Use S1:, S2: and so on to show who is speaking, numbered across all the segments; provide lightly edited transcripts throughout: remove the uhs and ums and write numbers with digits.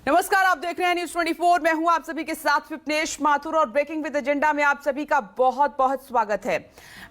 S1: नमस्कार, आप देख रहे हैं न्यूज 24। मैं हूं आप सभी के साथ विपनेश माथुर और ब्रेकिंग विद एजेंडा में आप सभी का बहुत बहुत स्वागत है।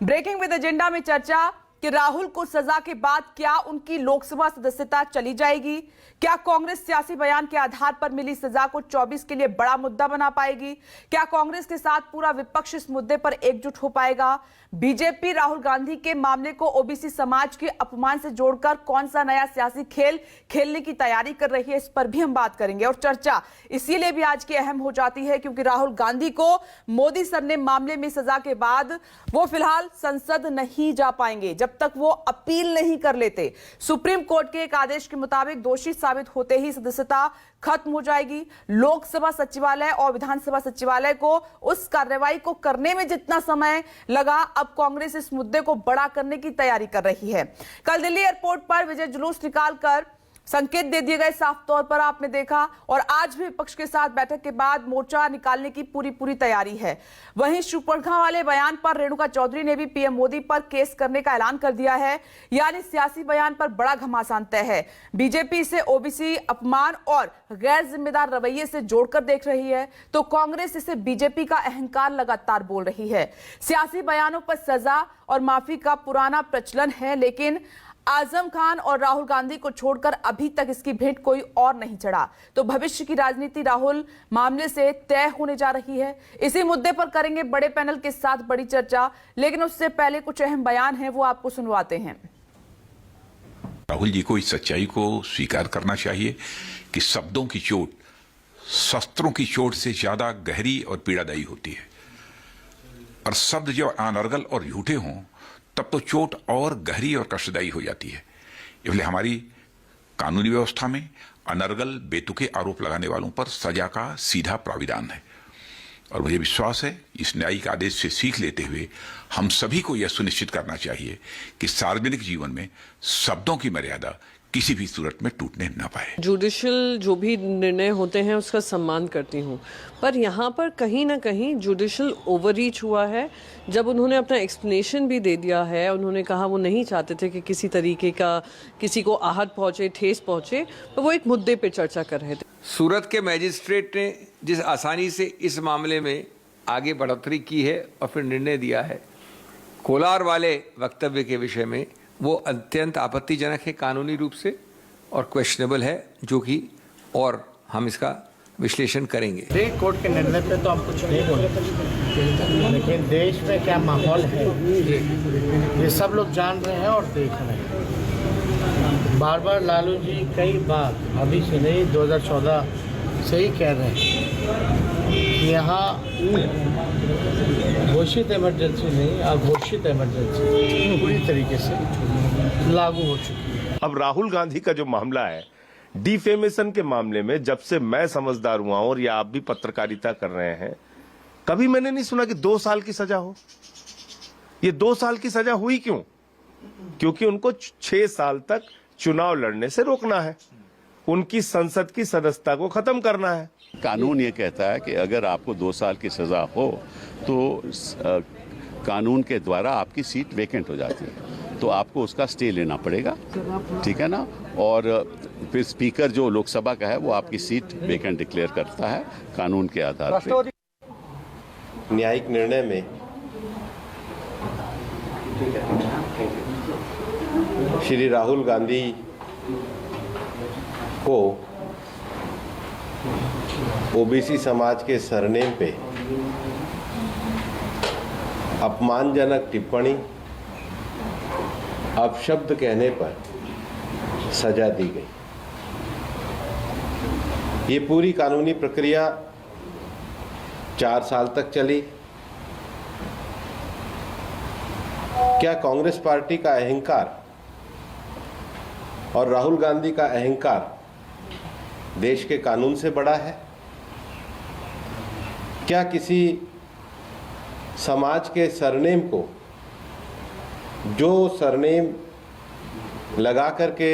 S1: ब्रेकिंग विद एजेंडा में चर्चा कि राहुल को सजा के बाद क्या उनकी लोकसभा सदस्यता चली जाएगी, क्या कांग्रेस सियासी बयान के आधार पर मिली सजा को 24 के लिए बड़ा मुद्दा बना पाएगी, क्या कांग्रेस के साथ पूरा विपक्ष इस मुद्दे पर एकजुट हो पाएगा, बीजेपी राहुल गांधी के मामले को ओबीसी समाज के अपमान से जोड़कर कौन सा नया सियासी खेल खेलने की तैयारी कर रही है, इस पर भी हम बात करेंगे। और चर्चा इसीलिए भी आज की अहम हो जाती है क्योंकि राहुल गांधी को मोदी सर ने मामले में सजा के बाद वो फिलहाल संसद नहीं जा पाएंगे जब तक वो अपील नहीं कर लेते। सुप्रीम कोर्ट के एक आदेश के मुताबिक दोषी साबित होते ही सदस्यता खत्म हो जाएगी। लोकसभा सचिवालय और विधानसभा सचिवालय को उस कार्रवाई को करने में जितना समय लगा, अब कांग्रेस इस मुद्दे को बड़ा करने की तैयारी कर रही है। कल दिल्ली एयरपोर्ट पर विजय जुलूस निकालकर संकेत दे दिए गए, साफ तौर पर आपने देखा। और आज भी विपक्ष के साथ बैठक के बाद मोर्चा निकालने की पूरी तैयारी है। वहीं शुपरखा वाले बयान पर रेणुका चौधरी ने भी पीएम मोदी पर केस करने का ऐलान कर दिया है, यानी सियासी बयान पर बड़ा घमासान तय है। बीजेपी इसे ओबीसी अपमान और गैर जिम्मेदार रवैये से जोड़कर देख रही है, तो कांग्रेस इसे बीजेपी का अहंकार लगातार बोल रही है। सियासी बयानों पर सजा और माफी का पुराना प्रचलन है, लेकिन आजम खान और राहुल गांधी को छोड़कर अभी तक इसकी भेंट कोई और नहीं चढ़ा। तो भविष्य की राजनीति राहुल मामले से तय होने जा रही है। इसी मुद्दे पर करेंगे बड़े पैनल के साथ बड़ी चर्चा, लेकिन उससे पहले कुछ अहम बयान हैं, वो आपको सुनवाते हैं।
S2: राहुल जी को इस सच्चाई को स्वीकार करना चाहिए कि शब्दों की चोट शस्त्रों की चोट से ज्यादा गहरी और पीड़ादायी होती है, और शब्द जब अनर्गल और झूठे हों तब तो चोट और गहरी और कष्टदायी हो जाती है। इसलिए हमारी कानूनी व्यवस्था में अनर्गल बेतुके आरोप लगाने वालों पर सजा का सीधा प्राविधान है, और मुझे विश्वास है इस न्यायिक आदेश से सीख लेते हुए हम सभी को यह सुनिश्चित करना चाहिए कि सार्वजनिक जीवन में शब्दों की मर्यादा किसी भी सूरत में टूटने न पाए।
S3: जुडिशियल जो भी निर्णय होते हैं उसका सम्मान करती हूँ, पर यहाँ पर कहीं ना कहीं जुडिशियल ओवररीच हुआ है। जब उन्होंने अपना एक्सप्लेनेशन भी दे दिया है, उन्होंने कहा वो नहीं चाहते थे कि किसी तरीके का किसी को आहत पहुँचे, ठेस पहुँचे, तो वो एक मुद्दे पे चर्चा कर रहे थे।
S4: सूरत के मैजिस्ट्रेट ने जिस आसानी से इस मामले में आगे बढ़ोतरी की है और फिर निर्णय दिया है, कोलार वाले वक्तव्य के विषय में वो अत्यंत आपत्तिजनक है कानूनी रूप से और क्वेश्चनेबल है, जो कि और हम इसका विश्लेषण करेंगे।
S5: कोर्ट के निर्णय पे तो हम कुछ नहीं बोले, लेकिन देश में क्या माहौल है ये सब लोग जान रहे हैं और देख रहे हैं। बार बार लालू जी कई बार, अभी से नहीं 2014 से ही कह रहे हैं कि यहाँ घोषित इमरजेंसी नहीं, अघोषित इमरजेंसी पूरी तरीके से लागू हो चुकी है।
S6: अब राहुल गांधी का जो मामला है, डिफेमेशन के मामले में, जब से मैं समझदार हुआ हूं और या आप भी पत्रकारिता कर रहे हैं, कभी मैंने नहीं सुना कि 2 साल की सजा हो। ये 2 साल की सजा हुई क्यों? क्योंकि उनको 6 साल तक चुनाव लड़ने से रोकना है, उनकी संसद की सदस्यता को खत्म करना है।
S7: कानून ये कहता है कि अगर आपको 2 साल की सजा हो तो कानून के द्वारा आपकी सीट वेकेंट हो जाती है, तो आपको उसका स्टे लेना पड़ेगा, ठीक है ना। और फिर स्पीकर जो लोकसभा का है वो आपकी सीट वेकेंट डिक्लेयर करता है कानून के आधार पर।
S8: न्यायिक निर्णय में श्री राहुल गांधी को ओबीसी समाज के सरनेम पे अपमानजनक टिप्पणी, अपशब्द कहने पर सजा दी गई। ये पूरी कानूनी प्रक्रिया 4 साल तक चली। क्या कांग्रेस पार्टी का अहंकार और राहुल गांधी का अहंकार देश के कानून से बड़ा है? क्या किसी समाज के सरनेम को, जो सरनेम लगा करके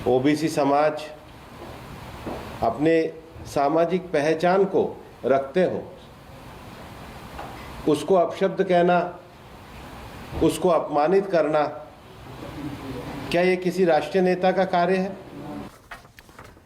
S8: ओबीसी समाज अपने सामाजिक पहचान को रखते हो, उसको अपशब्द कहना, उसको अपमानित करना, क्या ये किसी राष्ट्रीय नेता का कार्य है?